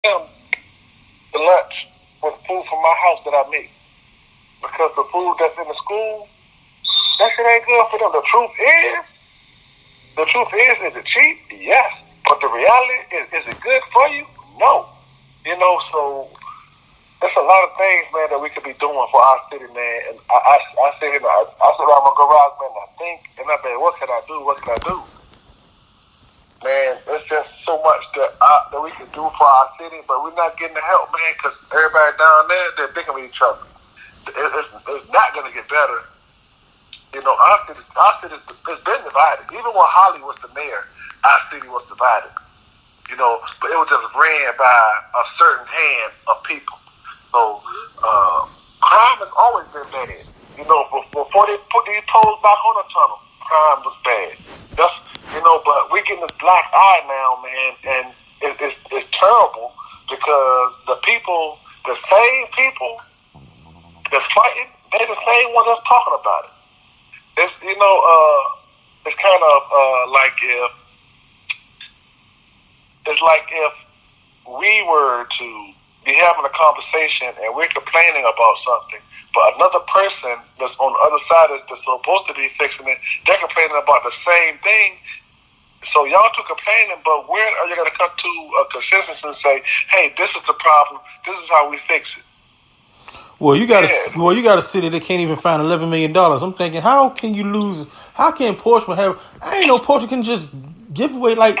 them the lunch with food from my house that I make. Because the food that's in the school, that shit ain't good for them. The truth is it cheap? Yes. But the reality is it good for you? No. So there's a lot of things, man, that we could be doing for our city, man. And I sit here, I sit around my garage, man, and I think, and I think, what can I do? What can I do? Man, it's just so much that we can do for our city, but we're not getting the help, man, because everybody down there, they're bigger with each other. It's not going to get better. Our city has been divided. Even when Holly was the mayor, our city was divided. But it was just ran by a certain hand of people. So, crime has always been bad. Before they put these tolls back on the tunnel, crime was bad. But we're getting this black eye now, man, and it's terrible because the same people that's fighting, they're the same ones that's talking about it. It's kind of like if we were to be having a conversation and we're complaining about something, but another person that's on the other side that's supposed to be fixing it, they're complaining about the same thing. So y'all two complaining, but when are you going to come to a consensus and say, "Hey, this is the problem. This is how we fix it"? Well, you got a city that can't even find $11 million. I'm thinking, how can you lose? How can Portsmouth have? I ain't know Portsmouth can just give away like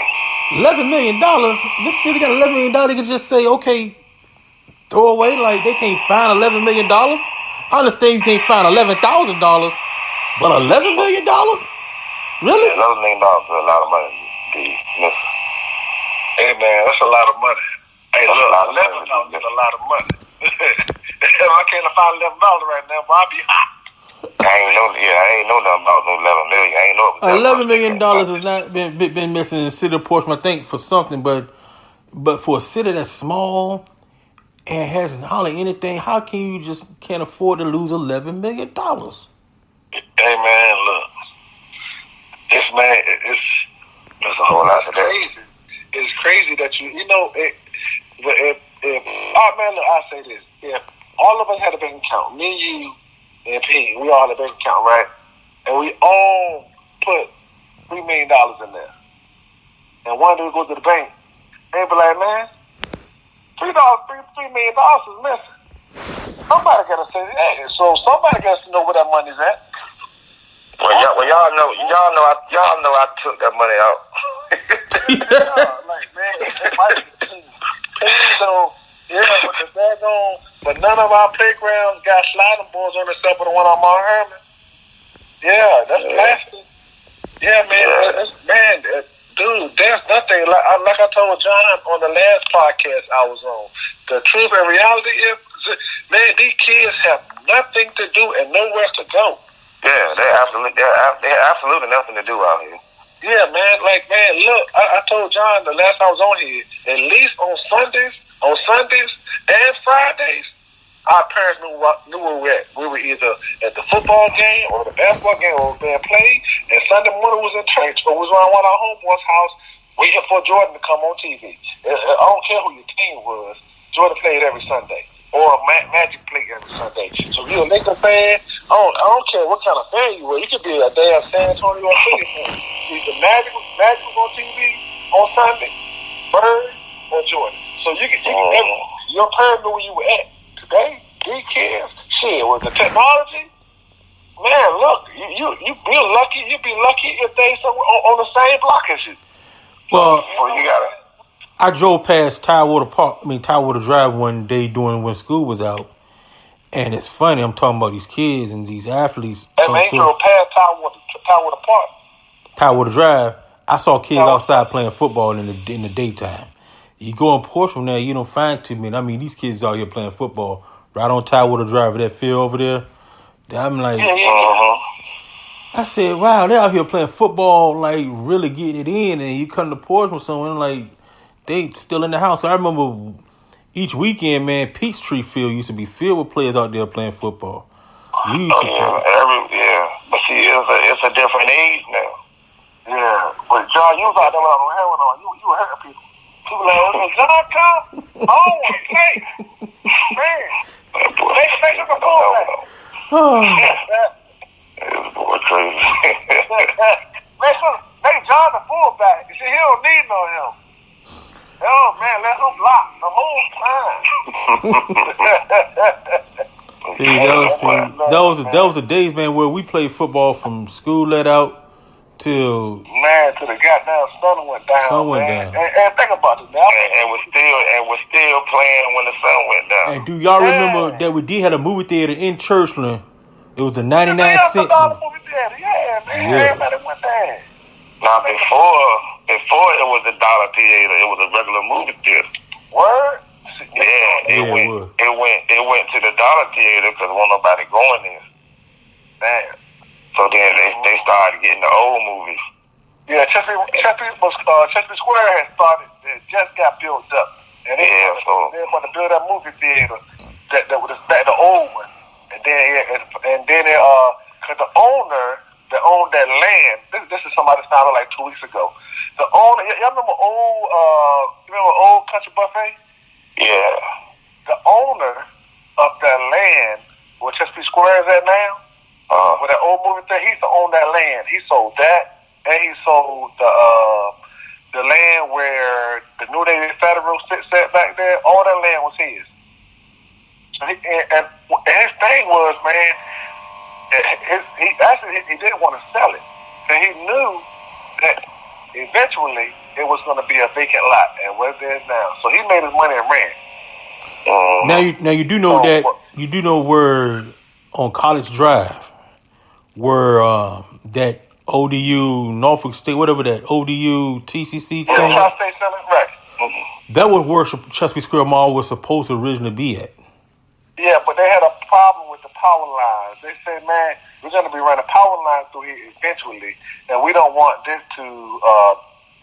$11 million. This city got $11 million. They can just say, okay, throw away. Like they can't find $11 million. I understand you can't find $11,000, but $11 million? Really? Yeah, $11 million is a lot of money. Hey man, that's a lot of money. Hey, look, $11 is a lot of money. If I can't find $11 right now, but I'll be hot. I ain't know nothing about no $11 million. $11 million has not been missing in the city of Portsmouth, I think, for something, but for a city that's small and has hardly anything, how can you just can't afford to lose $11 million? Hey man, look, it's a whole lot of crazy. It's crazy that I say this: if all of us had a bank account, me, you, and P, we all had a bank account, right? And we all put $3 million in there. And one day we go to the bank, they be like, man, $3 million is missing. Somebody gotta say that. So somebody got to know where that money's at. Y'all know I took that money out. With the bag on, but none of our playgrounds got sliding boards on except for the one on Mount Herman. Yeah, that's plastic. Yeah, man, dude, there's nothing like I told John on the last podcast I was on. The truth and reality is, man, these kids have nothing to do and nowhere to go. Yeah, they absolutely nothing to do out here. Yeah, man, look, I told John the last I was on here, at least on Sundays and Fridays, our parents knew where we were at. We were either at the football game or the basketball game or being played, and Sunday morning was in church or was around one of our homeboys' house waiting for Jordan to come on TV. I don't care who your team was, Jordan played every Sunday. Or Magic played every Sunday. So if you're a Lakers fan, I don't care what kind of fan you were. You could be a damn San Antonio City fan. Either Magic was on TV on Sunday, Bird or Jordan. So your parents knew where you were at. Today, these kids, with the technology, man, look, you'd be lucky if they on the same block as you. Well, you gotta. I drove past Tidewater Drive one day when school was out, and it's funny. I'm talking about these kids and these athletes. Hey, man, you drove past Tidewater Park. Tidewater Drive. I saw kids outside playing football in the daytime. You go in Portsmouth now, you don't find too many. I mean, these kids out here playing football right on Tidewater Drive, that field over there. I'm like, I said, wow, they're out here playing football, like really getting it in, and you come to Portsmouth somewhere like. They still in the house. I remember each weekend, man, Peachtree Field used to be filled with players out there playing football. But see, it's a different age now. Yeah, but John, you was out there on heroin on. You were hurting people. People like, John, come. Oh, hey, man. They took a fullback. This boy crazy. Listen, they John the fullback. You see, he don't need no help. Oh, man, let him block the whole time. That was the days, man, where we played football from school let out till to the goddamn sun went down. And think about it, man. And we're still playing when the sun went down. And do y'all remember that we did have a movie theater in Churchland? It was a 99 cent. Movie theater. Yeah, man. Yeah. Everybody went there. Now before it was a dollar theater, it was a regular movie theater. Word? Yeah, it went to the dollar theater because wasn't nobody going there. Damn. So then they started getting the old movies. Yeah, Chesapeake Square had started. It just got built up, and they want to build that movie theater that was the old one, and then because the owner that owned that land. This is somebody started like 2 weeks ago. The owner, y'all remember old Country Buffet? Yeah. The owner of that land where Chesapeake Square is at now, where that old movie thing, he used to own that land. He sold that, and he sold the land where the New Navy Federal sat back there. All that land was his. And his thing was, man, he didn't want to sell it. And he knew that eventually it was going to be a vacant lot, and where it is now. So he made his money and ran. Now you do know where on College Drive, where that ODU Norfolk State, whatever that ODU TCC thing. Yeah, State Center, right? Mm-hmm. That was where Chesapeake Square Mall was supposed to originally be at. Yeah, but they had a problem with the power lines. They said, man, we're going to be running power lines through here eventually, and we don't want this to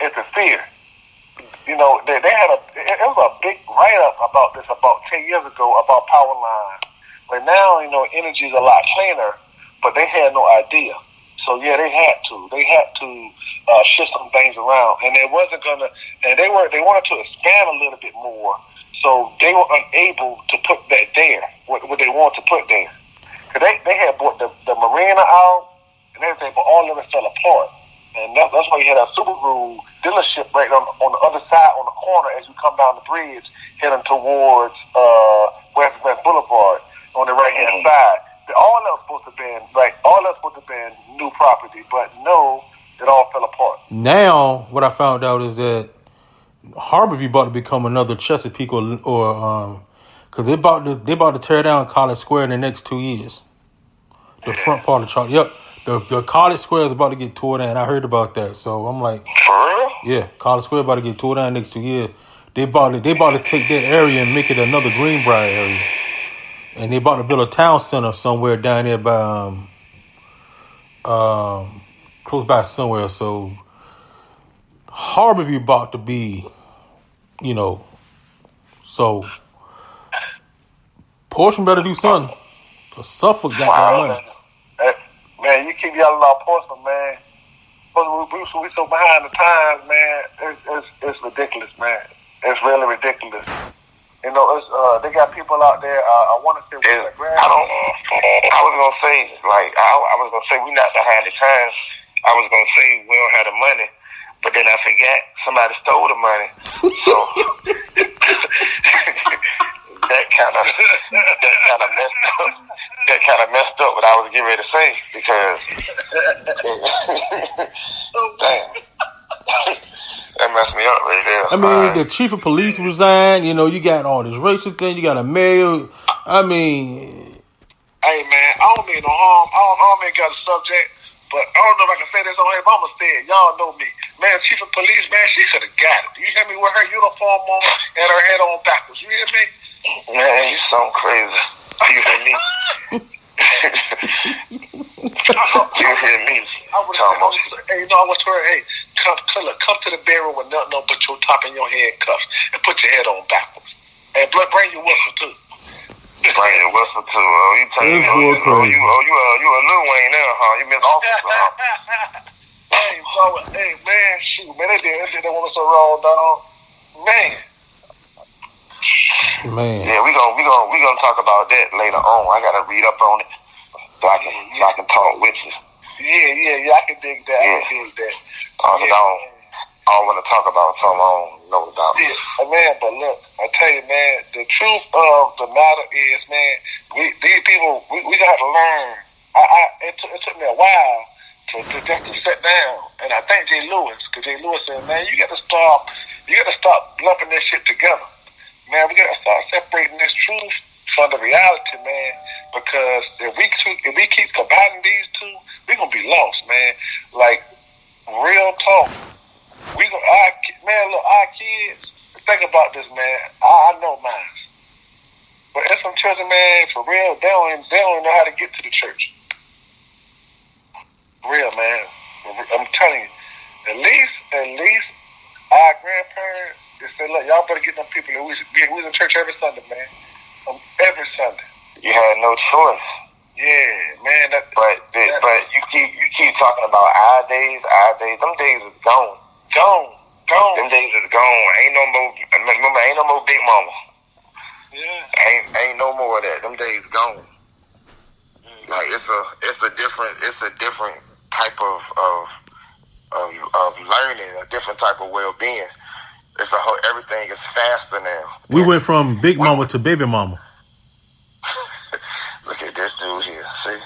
interfere. You know, it was a big write-up about this about 10 years ago about power lines. But now, energy is a lot cleaner, but they had no idea. So, yeah, they had to shift some things around. And they wasn't going to, and they wanted to expand a little bit more. So they were unable to put that there, what they wanted to put there. Because they had bought the marina out and everything, but all of it fell apart. And that's why you had a Subaru dealership right on the other side, on the corner, as you come down the bridge, heading towards West Boulevard on the right-hand side. All that was supposed to have been new property, but no, it all fell apart. Now, what I found out is that Harborview about to become another Chesapeake or because they about to tear down College Square in the next 2 years. The front part of Charlie. Yep. The College Square is about to get tore down. I heard about that. So I'm like, for real? Yeah, College Square about to get tore down next 2 years. They about to take that area and make it another Greenbrier area. And they about to build a town center somewhere down there by close by somewhere. So Harborview about to be, so Portsmouth better do something. Cause Suffolk got that money. Man, you keep yelling about Portsmouth, man. We so behind the times, man. It's ridiculous, man. It's really ridiculous. They got people out there. I want to say, I was gonna say, I was gonna say we not behind the times. I was gonna say we don't have the money, but then I forgot somebody stole the money. So that kind of messed up what I was getting ready to say because damn. That messed me up right there. I mean, the chief of police resigned. You got all this racial thing. You got a mayor. I mean, hey man, I don't mean no harm. I don't mean got a subject, but I don't know if I can say this on here. But I'm gonna say it. Y'all know me, man. Chief of police, man. She could have got it. You hear me? With her uniform on and her head on backwards. You hear me? Man, you sound crazy. You hear me? You hear me? I was her. Hey, come to the bedroom with nothing on but your top and your handcuffs and put your head on backwards. And bring your whistle too. Bring your whistle too. You tell me, you a Lil Wayne now, huh? You miss officer, huh? Hey, man, shoot, man, they want us so wrong, dog. Man. Man. Yeah, we gonna talk about that later on. I gotta read up on it so I can talk with you. Yeah, I can dig that. Yeah. I can dig that. I don't want to talk about something I don't know about. Yeah, man, but look, I tell you, man, the truth of the matter is, man, these people, we gonna have to learn. It took me a while to just to sit down, and I thank Jay Lewis, because Jay Lewis said, man, you got to stop lumping this shit together, man. We got to start separating this truth from the reality, man, because if we keep combining these two, we gonna be lost, man. Like real talk. Our kids, think about this, man. I know mine. But there's some children, man, for real, they don't even know how to get to the church. Real, man. I'm telling you. At least our grandparents, they said, look, y'all better get them people. We was in church every Sunday, man. Every Sunday. You had no choice. Yeah, man. But you keep talking about our days. Them days is gone. Gone. Them days is gone. Ain't no more Big Mama. Yeah. Ain't no more of that. Them days gone. Like it's a different type of learning, a different type of well-being. Everything is faster now. We went from Big Mama to Baby Mama. Look at this dude here. See?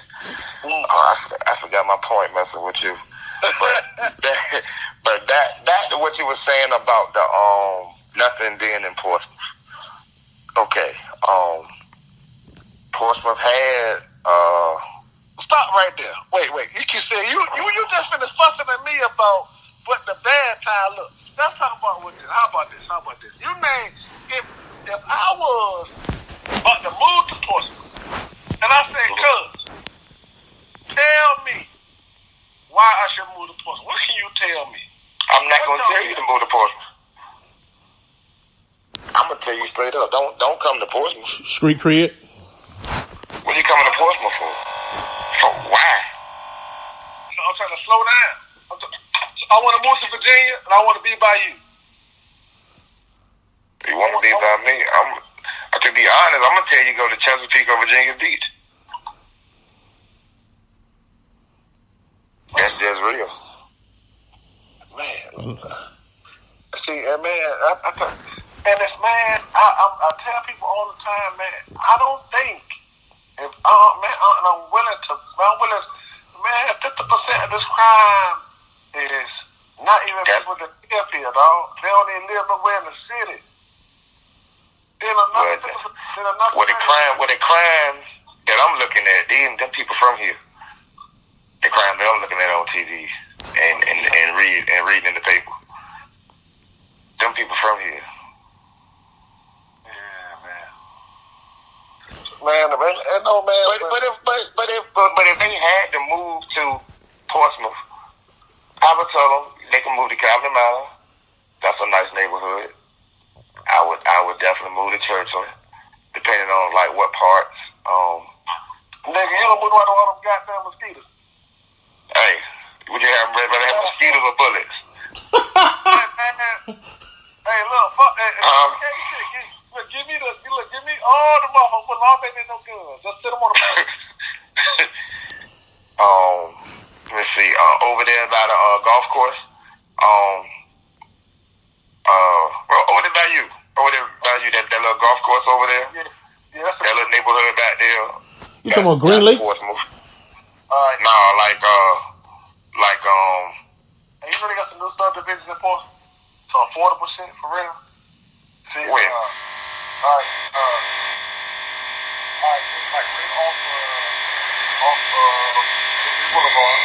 I forgot my point messing with you. But that what you were saying about the nothing being in Portsmouth. Okay. Portsmouth had Stop right there. Wait. You keep saying you just finished fussing at me about what the bad time look. Let's talk about what this. How about this? You name if I was about to move to Portsmouth and I said, cuz, tell me why I should move to Portsmouth. What can you tell me? I'm not gonna tell you to move to Portsmouth. I'm gonna tell you straight up. Don't come to Portsmouth. Street cred. What are you coming to Portsmouth for? For why? I'm trying to slow down. I want to move to Virginia, and I want to be by you. You want to be by me? To be honest, I'm gonna tell you go to Chesapeake or Virginia Beach. That's just real. Man. See, man, I tell people all the time, man, I don't think if I'm willing to, man, 50% of this crime is not even people that live here, dog. They don't even live nowhere in the city. The crime that I'm looking at, them people from here. The crime that I'm looking at on TV and reading in the paper. Them people from here. Yeah, man. Man, no, man. But if they had to move to Portsmouth, I would tell them they can move to Calvin Mountain. That's a nice neighborhood. I would definitely move to Churchland, depending on like what parts. Nigga, you don't move to all them goddamn mosquitoes. Hey, would you rather have mosquitoes or bullets? Hey, look, fuck that. Look, give me all the motherfuckers, but long as they no guns. Just sit them on the phone. Let me see. Over there by the golf course. Over there by you. That little golf course over there. Yeah, that's that little neighborhood back there. You talking about Green Lakes? Portsmouth. Alright. No, Hey, you know they got some new subdivisions in Portsmouth? So affordable shit, for real? See, where? alright, like right off Boulevard.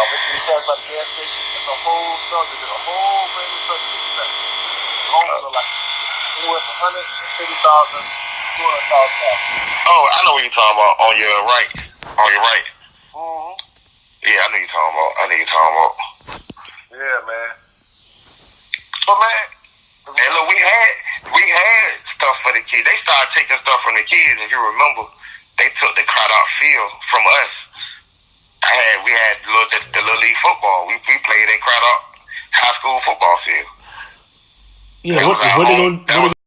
Making these guys like gas station, it's a whole subdivision, a whole brand new subdivision back there. Homes are like anywhere from $150,000 to $200,000. Oh, I know what you're talking about. On your right. Mm-hmm. Yeah, I know you're talking about. Yeah, man. But man, and look, we had stuff for the kids. They started taking stuff from the kids. If you remember, they took the cutout field from us. We had the little league football. We played at Craddock High School football field. Yeah, what they gonna